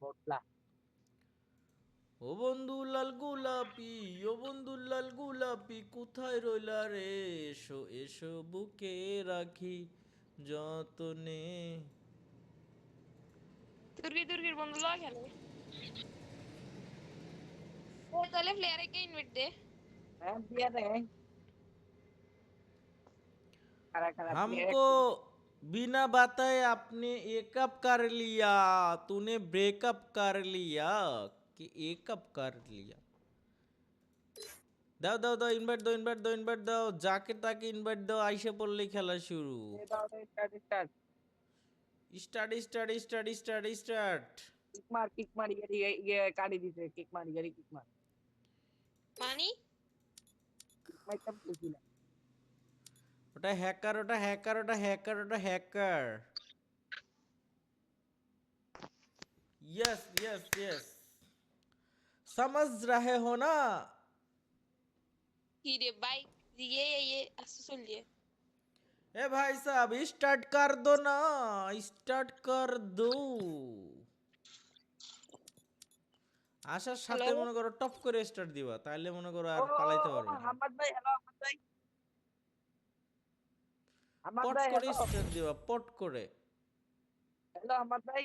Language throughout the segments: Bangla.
বটলা ও বন্ধু লাল গোলাপি, ও বন্ধু লাল গোলাপি, কোথায় রইলা রে? এসো এসো বুকে রাখি যতনে। তুর্কি বন্ধু লয় খেলে ও তাহলে প্লেয়ারে কে ইনভাইট দে হ্যাঁ দিয়া রে খারা খারা প্লেয়ার हमको बिना बताए आपने एक अप कर लिया, तूने ब्रेकअप कर लिया कि एक अप कर लिया? দাও দাও দাও, ইনভাইট দাও, ইনভাইট দাও, ইনভাইট দাও, যাকে তাকে ইনভাইট দাও, আইসে পড়লেই খেলা শুরু। দাও start start start start start start start. Kick মার ইয়ে কাটি দিতে কিক মার ইয়ারি কিক মার মানি কিক মারতাম বুঝিলা ওটা হ্যাকার, ওটা হ্যাকার, ওটা হ্যাকার, ওটা হ্যাকার। यस यस यस, समझ रहे हो ना? কি রে ভাই ये আসছে চলিয়ে ए भाई साहब स्टार्ट कर दो ना, स्टार्ट कर दो। আসার সাথে হ্যালো মনে করো টপ করে স্টার্ট দিবা, তাইলে মনে করো ও আর পালাইতে পারবে না। হামাদ ভাই হ্যালো হামাদ ভাই হামাদ পট ভাই করে হ্যালো স্টার্ট দিবা, পট করে। হ্যালো হামাদ ভাই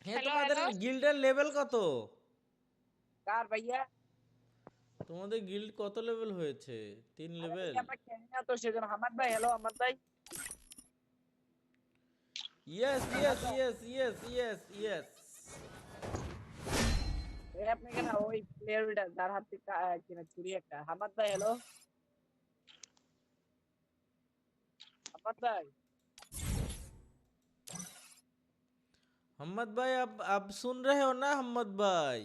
হ্যাঁ, হ্যালো তোমাদের হ্যালো গিল্ডের লেভেল কত? কার ভাইয়া তোমাদের গিল্ড কত লেভেল হয়েছে? 3 আরে লেভেল? ভাইয়া আমরা খেলি না তো সেজন্য হামাদ ভাই হ্যালো হামাদ ভাই यस হামাদ यस ভাই यस यस यस यस। এই আপনি কেন ওই প্লেয়ারটা যার হাতে কিনা চুরি একটা হামাদ ভাই হ্যালো হামাদ ভাই मोहम्मद भाई, अब सुन रहे हो ना मोहम्मद भाई?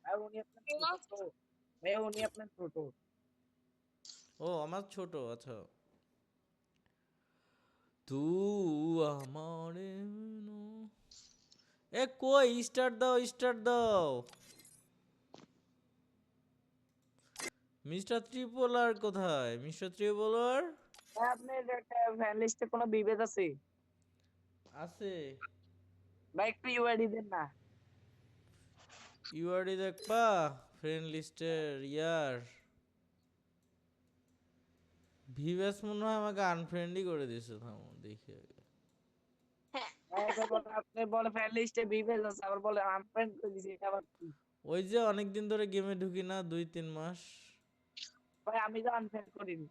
আর উনি আপনার ছোট তো ভাই উনি আপনার ছোট ও আমার ছোট, আচ্ছা। তু আমারে এ কই, স্টার্ট দাও, স্টার্ট দাও। মিস্টার ত্রিপোলার কোথায়? মিস্টার ত্রিপোলার ভাই আপনার ফ্যান লিস্টে কোনো বিভেদ আছে আছে। ভাই একটু ইউআইডি দেন না ইউআরডি দেখবা ফ্রেন্ড লিস্টের ইয়ার। ভিভাস মনে হয় আমাকে আনফ্রেন্ডই করে দিয়েছে, থামো দেখি আগে। একবার বলে আপনি বলে ফ্যান লিস্টে বিভেদ আছে আবার বলে আনফ্রেন্ড করে দিয়েছি এটা আবার কি ওই যে অনেকদিন ধরে গেমে ঢুকি না, 2-3 মাস। ভাই আমি তো আনফ্রেন্ড করিনি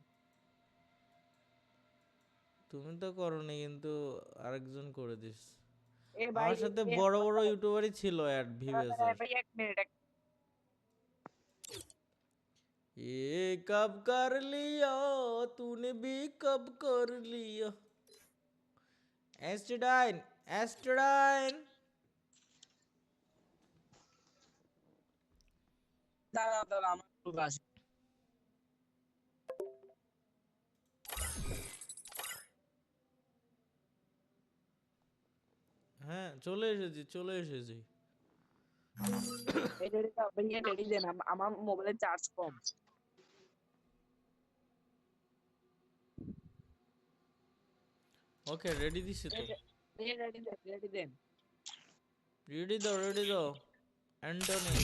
তুমি তো করনি, কিন্তু আরেকজন করে দিস। এ ভাই আমার সাথে এ বড় হামাদ বড় ভাই ইউটিউবারই ছিল অ্যাড ভিভেসের। ভাই এক মিনিট ये कब कर लिया, तूने भी कब कर लिया? एस्टेडाइन, एस्टेडाइन। দাঁড়াও দাঁড়াও আমার লোক আসে হ্যাঁ, চলে এসেছি, চলে এসেছি। এই রেডি দাও ভাইয়া রেডি দেন আমার মোবাইলে চার্জ কম ওকে, রেডি দিছি তো। রেডি দেন রেডি দাও, রেডি দাও। অ্যান্টনি।